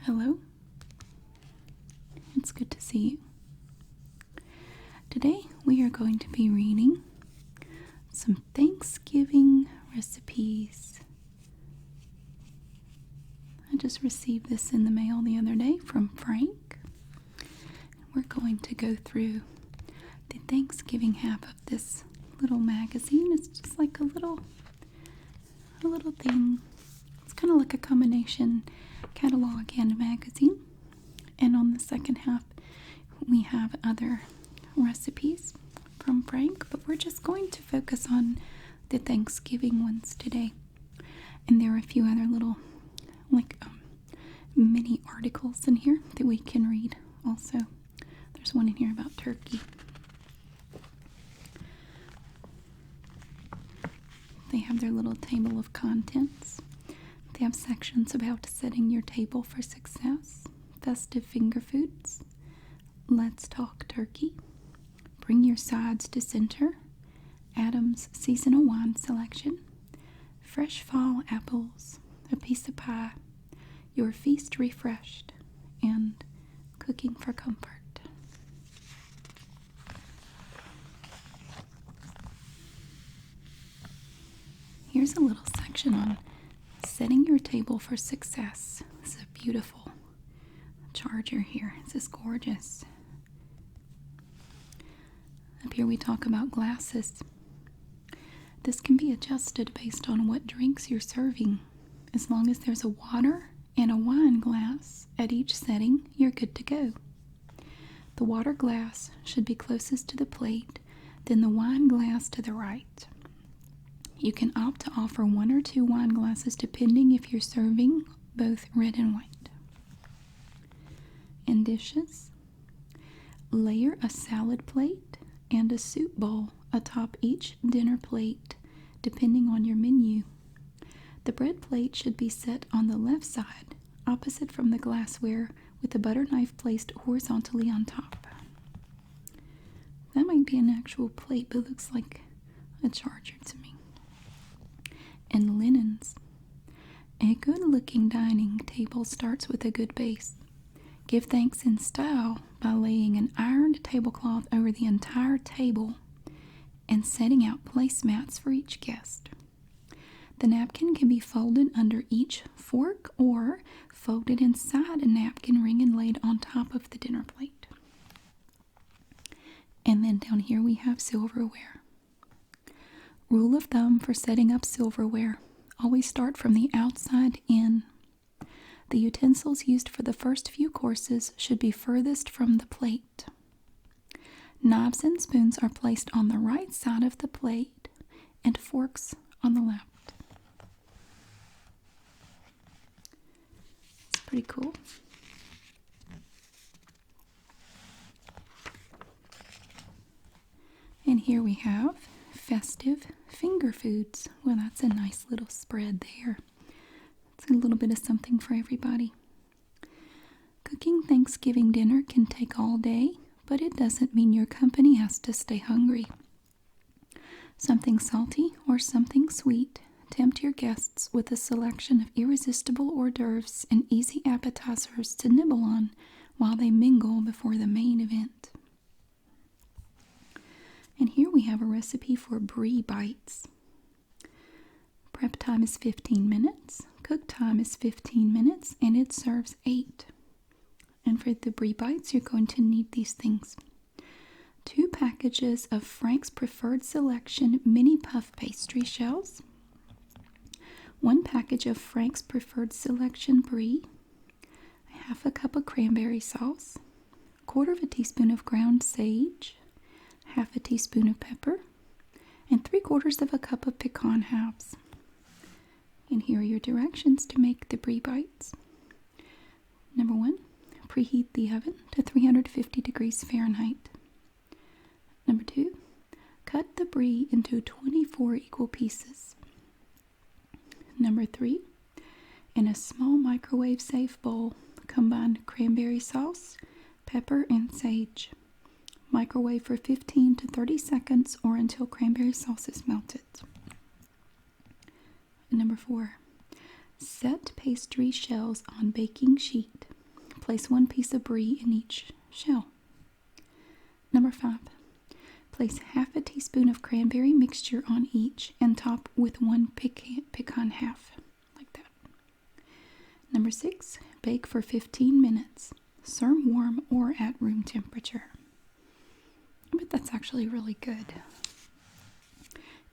Hello. It's good to see you. Today we are going to be reading some Thanksgiving recipes. I just received this in the mail the other day from Frank. We're going to go through the Thanksgiving half of this little magazine. It's just like a little thing. It's kind of like a combination catalog and magazine. And on the second half, we have other recipes from Frank, but we're just going to focus on the Thanksgiving ones today. And there are a few other little, mini articles in here that we can read also. There's one in here about turkey. They have their little table of contents. They have sections about setting your table for success, festive finger foods, let's talk turkey, bring your sides to center, Adam's seasonal wine selection, fresh fall apples, a piece of pie, your feast refreshed, and cooking for comfort. Here's a little section on setting your table for success. This is a beautiful charger here. This is gorgeous. Up here we talk about glasses. This can be adjusted based on what drinks you're serving. As long as there's a water and a wine glass at each setting, you're good to go. The water glass should be closest to the plate, then the wine glass to the right. You can opt to offer one or two wine glasses depending if you're serving both red and white. In dishes, layer a salad plate and a soup bowl atop each dinner plate depending on your menu. The bread plate should be set on the left side, opposite from the glassware, with the butter knife placed horizontally on top. That might be an actual plate, but looks like a charger to me. And linens. A good-looking dining table starts with a good base. Give thanks in style by laying an ironed tablecloth over the entire table and setting out placemats for each guest. The napkin can be folded under each fork or folded inside a napkin ring and laid on top of the dinner plate. And then down here we have silverware. Rule of thumb for setting up silverware: always start from the outside in. The utensils used for the first few courses should be furthest from the plate. Knives and spoons are placed on the right side of the plate and forks on the left. It's pretty cool. And here we have festive finger foods. Well, that's a nice little spread there. It's a little bit of something for everybody. Cooking Thanksgiving dinner can take all day, but it doesn't mean your company has to stay hungry. Something salty or something sweet. Tempt your guests with a selection of irresistible hors d'oeuvres and easy appetizers to nibble on while they mingle before the main event. And here we have a recipe for brie bites. Prep time is 15 minutes. Cook time is 15 minutes, and it serves 8. And for the brie bites, you're going to need these things: 2 packages of Frank's Preferred Selection mini puff pastry shells, 1 package of Frank's Preferred Selection brie, 1/2 cup of cranberry sauce, 1/4 teaspoon of ground sage, 1/2 teaspoon of pepper, and 3/4 cup of pecan halves. And here are your directions to make the brie bites. Number 1, preheat the oven to 350 degrees Fahrenheit. Number 2, cut the brie into 24 equal pieces. Number 3, in a small microwave-safe bowl, combine cranberry sauce, pepper, and sage. Microwave for 15 to 30 seconds or until cranberry sauce is melted. Number 4, set pastry shells on baking sheet. Place 1 piece of brie in each shell. Number 5. Place half a teaspoon of cranberry mixture on each and top with 1 pecan half, like that. Number 6. Bake for 15 minutes. Serve warm or at room temperature. But that's actually really good.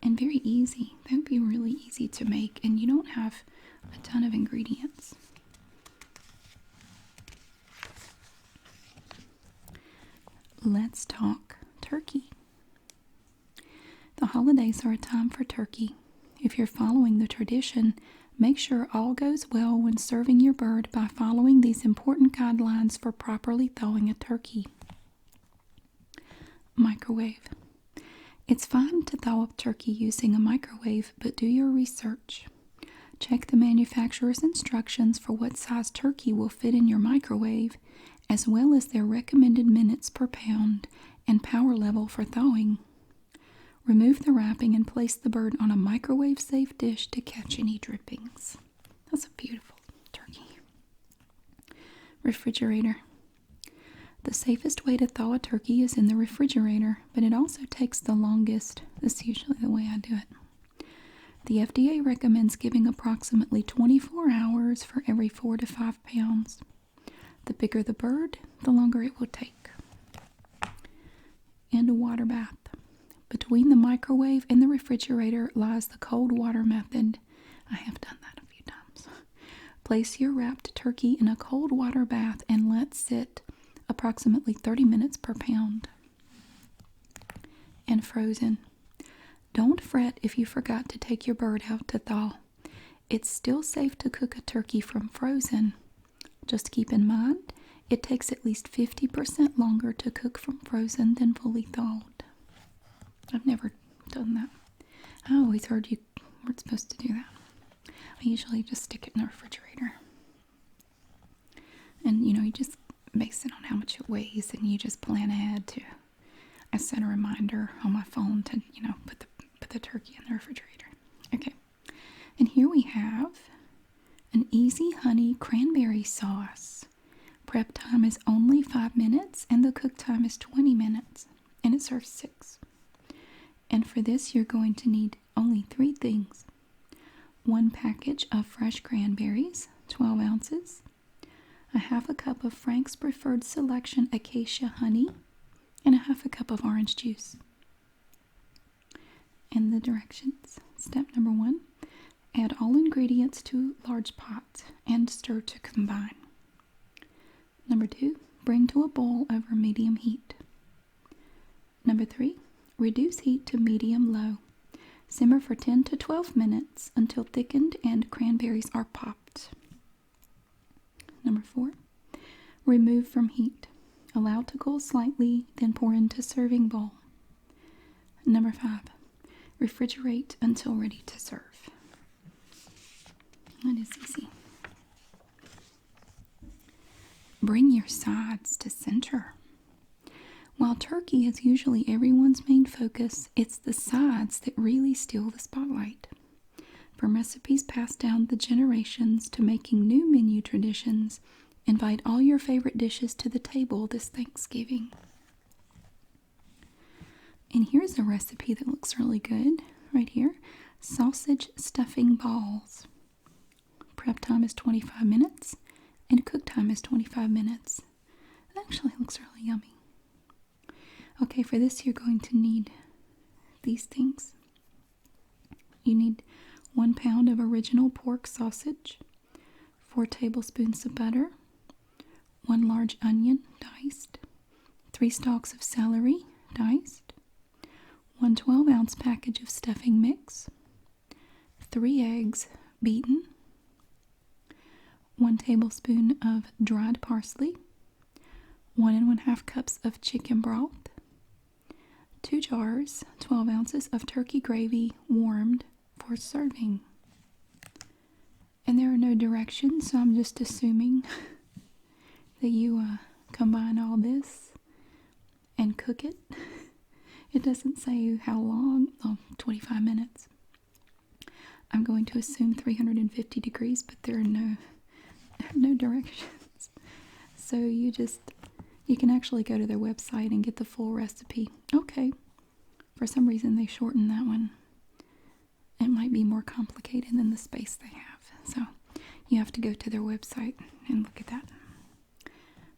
And very easy. That would be really easy to make, and you don't have a ton of ingredients. Let's talk turkey. The holidays are a time for turkey. If you're following the tradition, make sure all goes well when serving your bird by following these important guidelines for properly thawing a turkey. Microwave. It's fine to thaw up turkey using a microwave, but do your research. Check the manufacturer's instructions for what size turkey will fit in your microwave, as well as their recommended minutes per pound and power level for thawing. Remove the wrapping and place the bird on a microwave-safe dish to catch any drippings. That's a beautiful turkey. Refrigerator. The safest way to thaw a turkey is in the refrigerator, but it also takes the longest. That's usually the way I do it. The FDA recommends giving approximately 24 hours for every 4 to 5 pounds. The bigger the bird, the longer it will take. And a water bath. Between the microwave and the refrigerator lies the cold water method. I have done that a few times. Place your wrapped turkey in a cold water bath and let sit approximately 30 minutes per pound. And frozen. Don't fret if you forgot to take your bird out to thaw. It's still safe to cook a turkey from frozen. Just keep in mind, it takes at least 50% longer to cook from frozen than fully thawed. I've never done that. I always heard you weren't supposed to do that. I usually just stick it in the refrigerator. And, you just base it on how much it weighs, and you just plan ahead to. I set a reminder on my phone to, put the turkey in the refrigerator. Okay. And here we have an easy honey cranberry sauce. Prep time is only 5 minutes, and the cook time is 20 minutes, and it serves 6. And for this, you're going to need only 3 things. 1 package of fresh cranberries, 12 ounces. A half a cup of Frank's Preferred Selection Acacia honey, and a half a cup of orange juice. And the directions. Step number 1, add all ingredients to large pot and stir to combine. Number 2, bring to a boil over medium heat. Number 3, reduce heat to medium-low. Simmer for 10 to 12 minutes until thickened and cranberries are popped. Number 4, remove from heat. Allow to cool slightly, then pour into serving bowl. Number 5, refrigerate until ready to serve. That is easy. Bring your sides to center. While turkey is usually everyone's main focus, it's the sides that really steal the spotlight. From recipes passed down the generations to making new menu traditions, invite all your favorite dishes to the table this Thanksgiving. And here's a recipe that looks really good right here. Sausage stuffing balls. Prep time is 25 minutes and cook time is 25 minutes. It actually looks really yummy. Okay, for this you're going to need these things. You need 1 pound of original pork sausage, 4 tablespoons of butter, 1 large onion diced, 3 stalks of celery diced, 1 12-ounce package of stuffing mix, 3 eggs beaten, 1 tablespoon of dried parsley, 1 1/2 cups of chicken broth, 2 jars, 12 ounces of turkey gravy warmed for serving. And there are no directions, so I'm just assuming that you combine all this and cook it. It doesn't say how long. 25 minutes. I'm going to assume 350 degrees, but there are no directions. So So you can actually go to their website and get the full recipe. Okay. For some reason they shortened that one. It might be more complicated than the space they have. So you have to go to their website and look at that.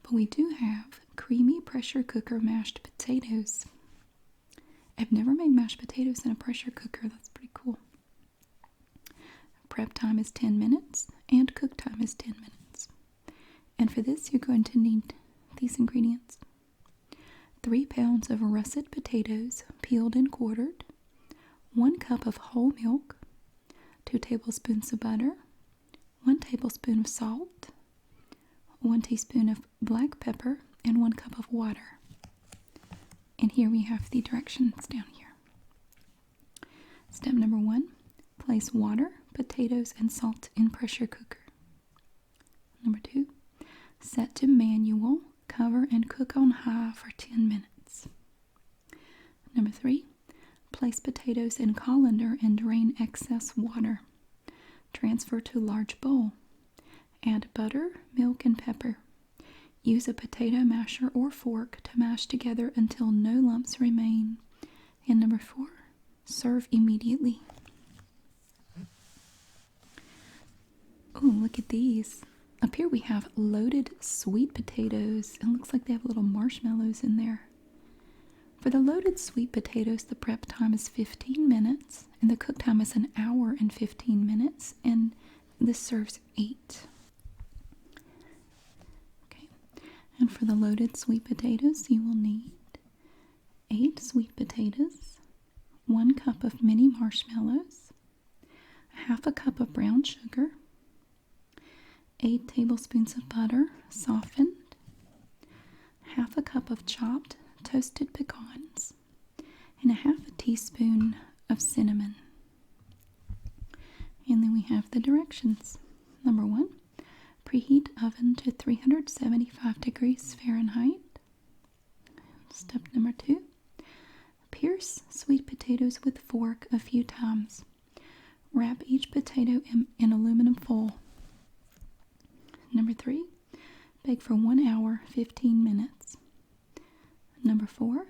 But we do have creamy pressure cooker mashed potatoes. I've never made mashed potatoes in a pressure cooker. That's pretty cool. Prep time is 10 minutes and cook time is 10 minutes. And for this, you're going to need these ingredients: 3 pounds of russet potatoes, peeled and quartered, 1 cup of whole milk, 2 tablespoons of butter, 1 tablespoon of salt, 1 teaspoon of black pepper, and 1 cup of water. And here we have the directions down here. Step number 1, place water, potatoes, and salt in pressure cooker. Number 2, set to manual, cover and cook on high for 10 minutes. Number 3, place potatoes in colander and drain excess water. Transfer to large bowl. Add butter, milk, and pepper. Use a potato masher or fork to mash together until no lumps remain. And number 4, serve immediately. Oh, look at these. Up here we have loaded sweet potatoes. It looks like they have little marshmallows in there. For the loaded sweet potatoes, the prep time is 15 minutes, and the cook time is 1 hour and 15 minutes, and this serves 8. Okay, and for the loaded sweet potatoes, you will need 8 sweet potatoes, 1 cup of mini marshmallows, 1/2 cup of brown sugar, 8 tablespoons of butter, softened, 1/2 cup of chopped toasted pecans, and 1/2 teaspoon of cinnamon. And then we have the directions. Number 1, preheat oven to 375 degrees Fahrenheit. Step number 2, pierce sweet potatoes with fork a few times. Wrap each potato in aluminum foil. Number 3, bake for 1 hour, 15 minutes. Number 4,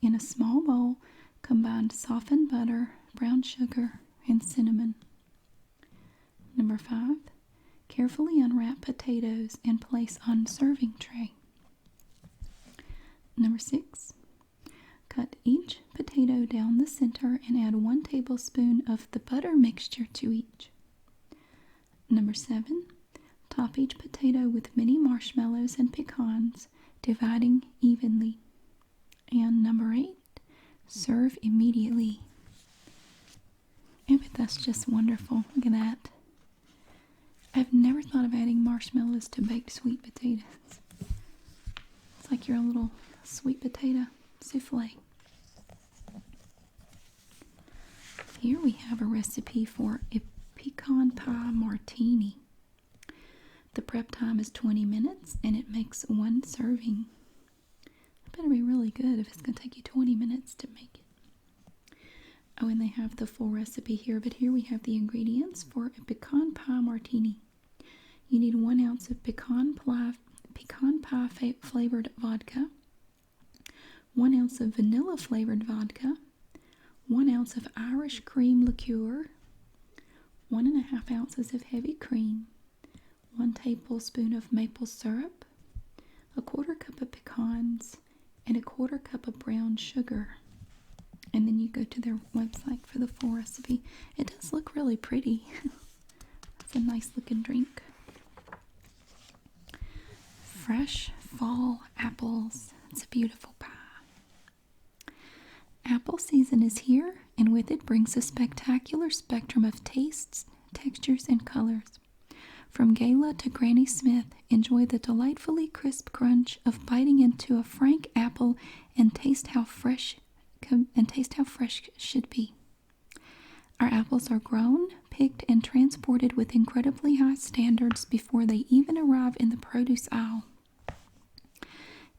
in a small bowl, combine softened butter, brown sugar, and cinnamon. Number 5, carefully unwrap potatoes and place on serving tray. Number 6, cut each potato down the center and add 1 tablespoon of the butter mixture to each. Number 7, top each potato with mini marshmallows and pecans, dividing evenly. And number 8, serve immediately. I bet that's just wonderful. Look at that. I've never thought of adding marshmallows to baked sweet potatoes. It's like your little sweet potato souffle. Here we have a recipe for a pecan pie martini. The prep time is 20 minutes and it makes 1 serving. It better be really good if it's going to take you 20 minutes to make it. Oh, and they have the full recipe here, but here we have the ingredients for a pecan pie martini. You need 1 ounce of pecan pie flavored vodka, 1 ounce of vanilla flavored vodka, 1 ounce of Irish cream liqueur, 1.5 ounces of heavy cream, 1 tablespoon of maple syrup, 1/4 cup of pecans, and 1/4 cup of brown sugar. And then you go to their website for the full recipe. It does look really pretty. It's a nice looking drink. Fresh fall apples. It's a beautiful pie. Apple season is here, and with it brings a spectacular spectrum of tastes, textures, and colors. From Gala to Granny Smith, enjoy the delightfully crisp crunch of biting into a frank apple and taste how fresh should be. Our apples are grown, picked, and transported with incredibly high standards before they even arrive in the produce aisle.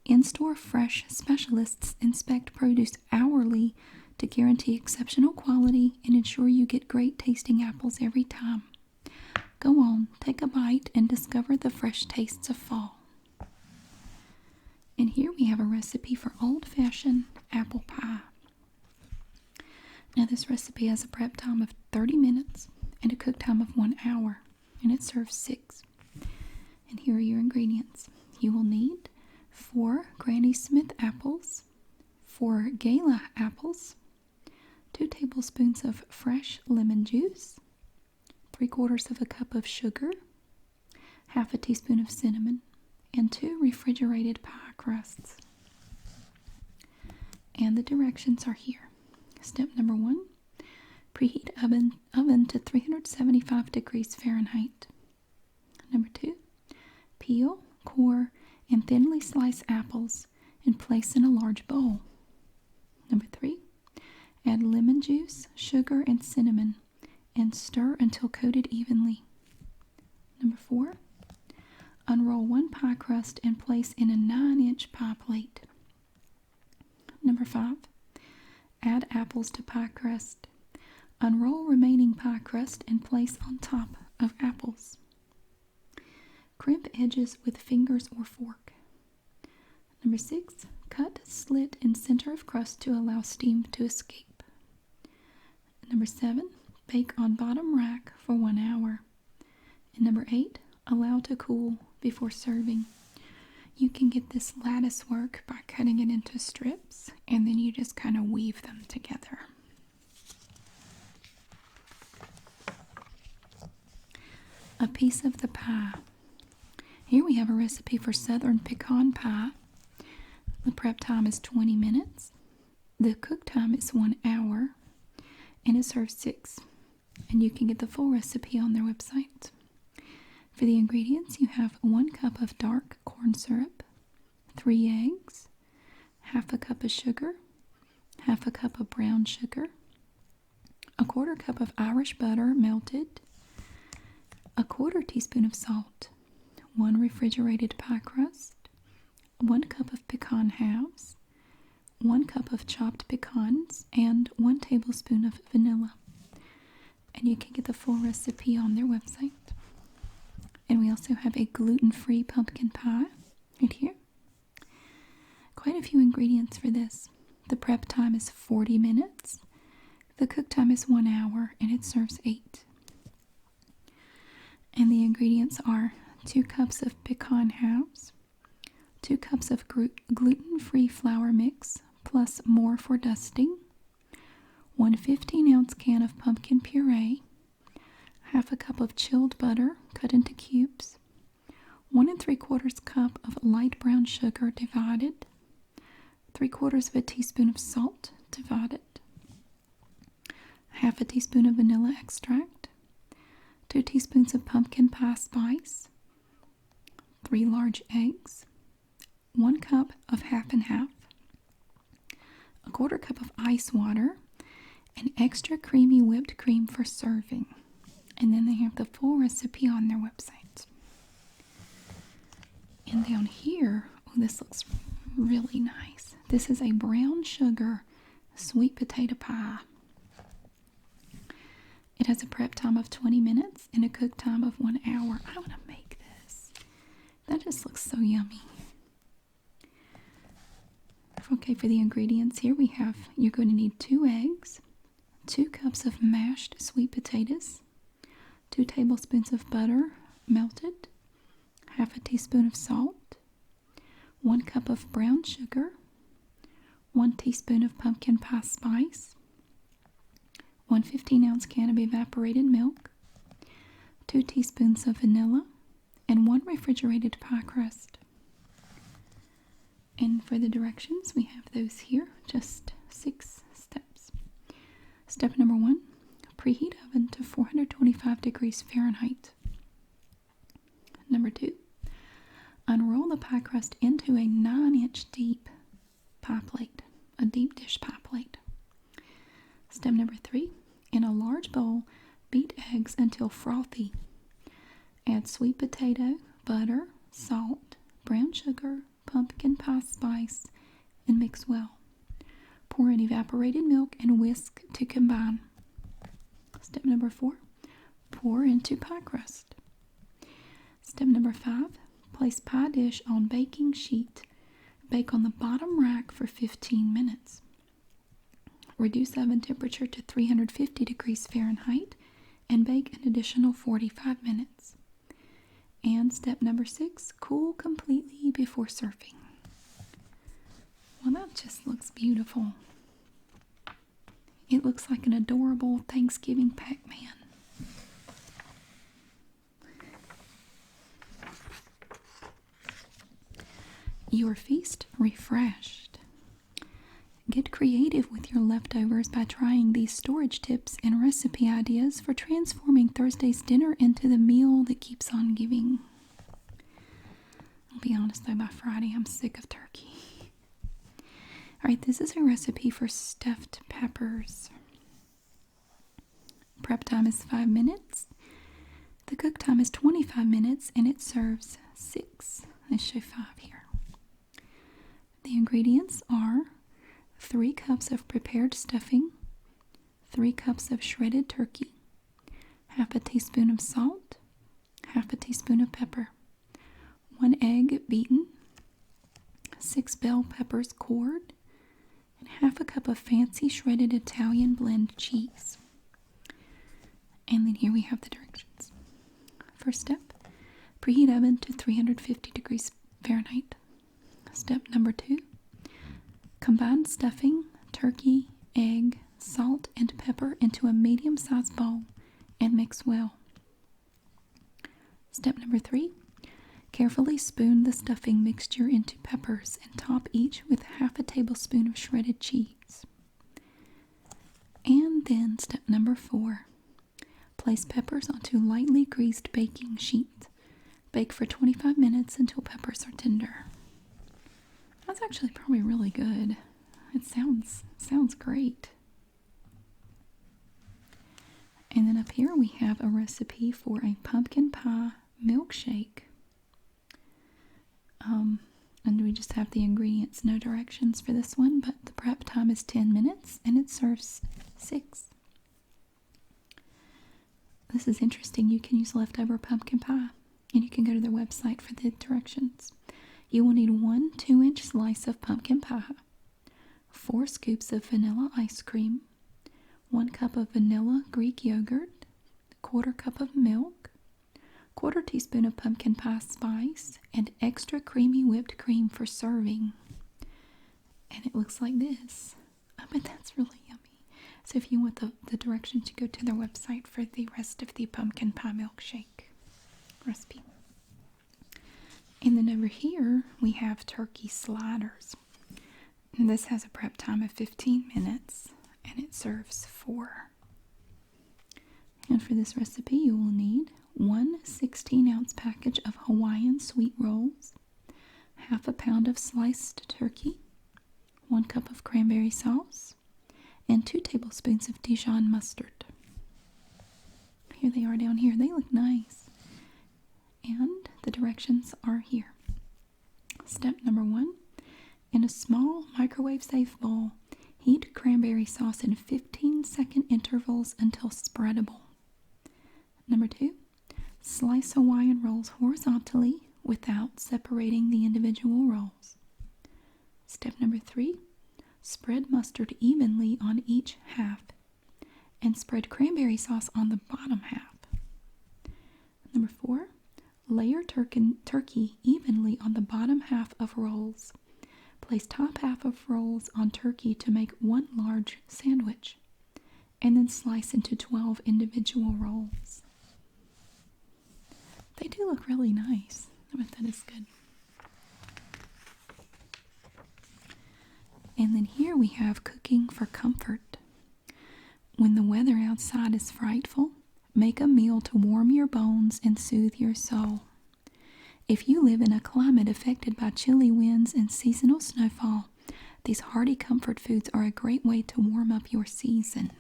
In-store fresh specialists inspect produce hourly to guarantee exceptional quality and ensure you get great tasting apples every time. Go on, take a bite and discover the fresh tastes of fall. And here we have a recipe for old-fashioned apple pie. Now this recipe has a prep time of 30 minutes and a cook time of 1 hour, and it serves 6. And here are your ingredients. You will need 4 Granny Smith apples, 4 Gala apples, 2 tablespoons of fresh lemon juice, 3/4 of a cup of sugar, half a teaspoon of cinnamon, and 2 refrigerated pie crusts. And the directions are here. Step number 1, preheat oven to 375 degrees Fahrenheit. Number 2, peel, core, and thinly slice apples and place in a large bowl. Number 3, add lemon juice, sugar, and cinnamon and stir until coated evenly. Number 4, unroll 1 pie crust and place in a 9-inch pie plate. Number 5, add apples to pie crust. Unroll remaining pie crust and place on top of apples. Crimp edges with fingers or fork. Number 6, cut slit in center of crust to allow steam to escape. Number 7, bake on bottom rack for 1 hour. And number 8, allow to cool before serving. You can get this lattice work by cutting it into strips, and then you just kind of weave them together. A piece of the pie. Here we have a recipe for Southern pecan pie. The prep time is 20 minutes. The cook time is 1 hour, and it serves 6. And you can get the full recipe on their website. For the ingredients, you have 1 cup of dark corn syrup, 3 eggs, half a cup of sugar, half a cup of brown sugar, 1/4 cup of Irish butter melted, 1/4 teaspoon of salt, 1 refrigerated pie crust, 1 cup of pecan halves, 1 cup of chopped pecans, and 1 tablespoon of vanilla. And you can get the full recipe on their website. And we also have a gluten-free pumpkin pie right here. Quite a few ingredients for this. The prep time is 40 minutes. The cook time is 1 hour, and it serves 8. And the ingredients are 2 cups of pecan halves, 2 cups of gluten-free flour mix, plus more for dusting, 1 15-ounce can of pumpkin puree, half a cup of chilled butter cut into cubes, 1 3/4 cup of light brown sugar divided, 3/4 of a teaspoon of salt divided, half a teaspoon of vanilla extract, 2 teaspoons of pumpkin pie spice, 3 large eggs, 1 cup of half and half, 1/4 cup of ice water, and extra creamy whipped cream for serving. And then they have the full recipe on their website. And down here, oh, this looks really nice. This is a brown sugar sweet potato pie. It has a prep time of 20 minutes and a cook time of 1 hour. I want to make this. That just looks so yummy. Okay, for the ingredients here we have, you're going to need 2 eggs, 2 cups of mashed sweet potatoes, 2 tablespoons of butter melted, half a teaspoon of salt, 1 cup of brown sugar, 1 teaspoon of pumpkin pie spice, 1 15-ounce can of evaporated milk, 2 teaspoons of vanilla, and 1 refrigerated pie crust. And for the directions, we have those here, just 6 steps. Step number 1, preheat oven to 425 degrees Fahrenheit. Number 2, unroll the pie crust into a 9-inch deep pie plate, a deep dish pie plate. Step number 3, in a large bowl, beat eggs until frothy. Add sweet potato, butter, salt, brown sugar, pumpkin pie spice, and mix well. Pour in evaporated milk and whisk to combine. Step number 4, pour into pie crust. Step number 5, place pie dish on baking sheet. Bake on the bottom rack for 15 minutes. Reduce oven temperature to 350 degrees Fahrenheit and bake an additional 45 minutes. And step number 6, cool completely before serving. Well, that just looks beautiful. It looks like an adorable Thanksgiving Pac-Man. Your feast refreshed. Get creative with your leftovers by trying these storage tips and recipe ideas for transforming Thursday's dinner into the meal that keeps on giving. I'll be honest though, by Friday I'm sick of turkey. Alright, this is a recipe for stuffed peppers. Prep time is 5 minutes. The cook time is 25 minutes and it serves 6. Let's show 5 here. The ingredients are 3 cups of prepared stuffing, 3 cups of shredded turkey, half a teaspoon of salt, half a teaspoon of pepper, 1 egg beaten, 6 bell peppers cored, and half a cup of fancy shredded Italian blend cheese. And then here we have the directions. First step, preheat oven to 350 degrees Fahrenheit. Step number 2, combine stuffing, turkey, egg, salt, and pepper into a medium-sized bowl and mix well. Step number 3, carefully spoon the stuffing mixture into peppers and top each with half a tablespoon of shredded cheese. And then step number 4, place peppers onto lightly greased baking sheet. Bake for 25 minutes until peppers are tender. That's actually probably really good. It sounds great. And then up here we have a recipe for a pumpkin pie milkshake. And we just have the ingredients, no directions for this one, but the prep time is 10 minutes and it serves 6. This is interesting. You can use leftover pumpkin pie and you can go to their website for the directions. You will need 1 2-inch slice of pumpkin pie, 4 scoops of vanilla ice cream, 1 cup of vanilla Greek yogurt, 1/4 cup of milk, 1/4 teaspoon of pumpkin pie spice, and extra creamy whipped cream for serving. And it looks like this. I bet that's really yummy. So if you want the directions, you go to their website for the rest of the pumpkin pie milkshake recipe. And then over here, we have turkey sliders. And this has a prep time of 15 minutes, and it serves 4. And for this recipe, you will need 1 16-ounce package of Hawaiian sweet rolls, half a pound of sliced turkey, 1 cup of cranberry sauce, and 2 tablespoons of Dijon mustard. Here they are down here. They look nice. And the directions are here. Step number 1, in a small microwave-safe bowl, heat cranberry sauce in 15-second intervals until spreadable. Number 2, slice Hawaiian rolls horizontally without separating the individual rolls. Step number 3, spread mustard evenly on each half and spread cranberry sauce on the bottom half. Number 4, layer turkey evenly on the bottom half of rolls. Place top half of rolls on turkey to make 1 large sandwich, and then slice into 12 individual rolls. They do look really nice. I bet that is good. And then here we have cooking for comfort. When the weather outside is frightful, make a meal to warm your bones and soothe your soul. If you live in a climate affected by chilly winds and seasonal snowfall, these hearty comfort foods are a great way to warm up your season.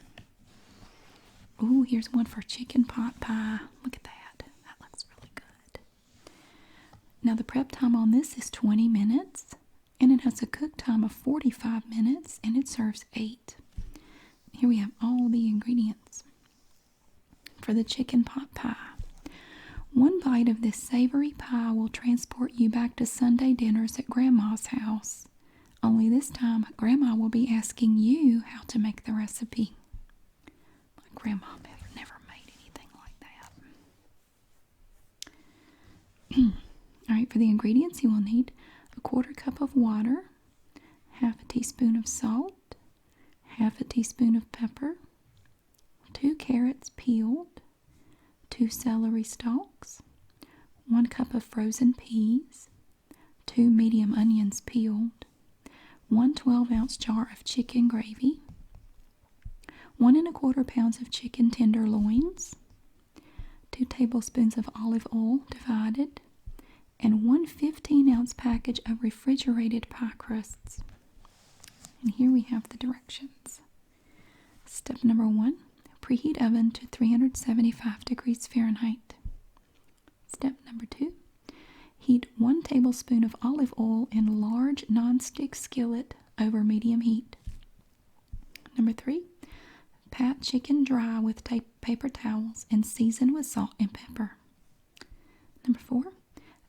Ooh, here's one for chicken pot pie. Look at that. That looks really good. Now the prep time on this is 20 minutes, and it has a cook time of 45 minutes, and it serves 8. Here we have all the ingredients. For the chicken pot pie, One bite of this savory pie will transport you back to Sunday dinners at Grandma's house. Only this time, Grandma will be asking you how to make the recipe. My grandma never made anything like that. Alright, for the ingredients you will need a 1/4 cup of water, 1/2 teaspoon of salt, 1/2 teaspoon of pepper, 2 carrots peeled, 2 celery stalks, 1 cup of frozen peas, 2 medium onions peeled, 1 12-ounce jar of chicken gravy, 1 1/4 pounds of chicken tenderloins, 2 tablespoons of olive oil divided, and 1 15-ounce package of refrigerated pie crusts. And here we have the directions. Step number 1, preheat oven to 375 degrees Fahrenheit. Step number 2, heat 1 tablespoon of olive oil in large non-stick skillet over medium heat. Number 3, pat chicken dry with paper towels and season with salt and pepper. Number 4,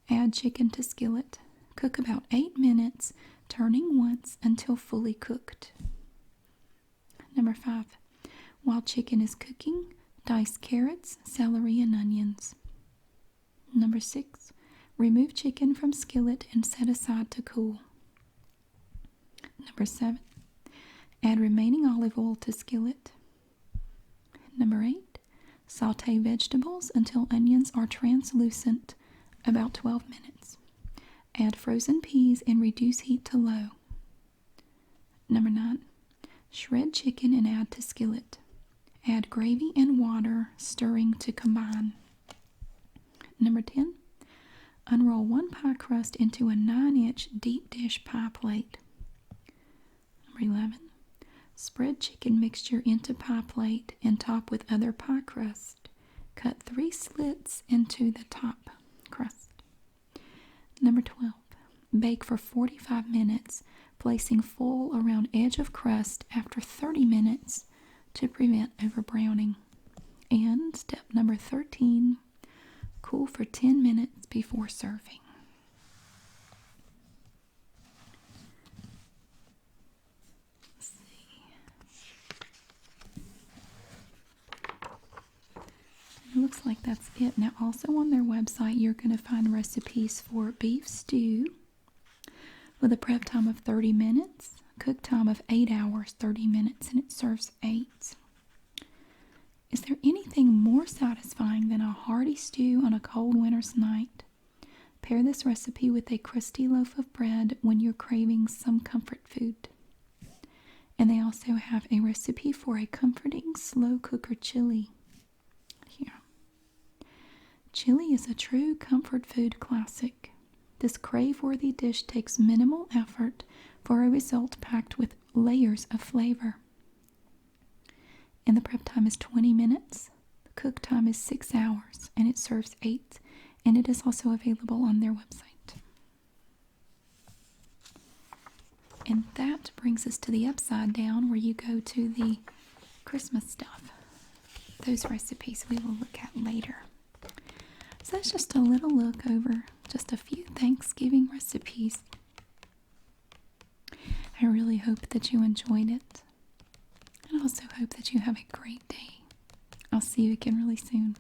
add chicken to skillet. Cook about 8 minutes, turning once until fully cooked. Number 5, while chicken is cooking, dice carrots, celery, and onions. Number 6, remove chicken from skillet and set aside to cool. Number 7, add remaining olive oil to skillet. Number 8, saute vegetables until onions are translucent, about 12 minutes. Add frozen peas and reduce heat to low. Number 9, shred chicken and add to skillet. Add gravy and water, stirring to combine. Number 10, unroll 1 pie crust into a 9-inch deep dish pie plate. Number 11, spread chicken mixture into pie plate and top with other pie crust. Cut 3 slits into the top crust. Number 12, bake for 45 minutes, placing full around edge of crust after 30 minutes to prevent overbrowning. And step number 13, cool for 10 minutes before serving. Let's see. It looks like that's it. Now also on their website you're going to find recipes for beef stew with a prep time of 30 minutes, cook time of 8 hours, 30 minutes, and it serves 8. Is there anything more satisfying than a hearty stew on a cold winter's night? Pair this recipe with a crusty loaf of bread when you're craving some comfort food. And they also have a recipe for a comforting slow cooker chili. Here. Chili is a true comfort food classic. This crave-worthy dish takes minimal effort for a result packed with layers of flavor. And the prep time is 20 minutes. The cook time is 6 hours, and it serves 8. And it is also available on their website. And that brings us to the upside down, where you go to the Christmas stuff. Those recipes we will look at later. So that's just a little look over just a few Thanksgiving recipes. I really hope that you enjoyed it. And I also hope that you have a great day. I'll see you again really soon.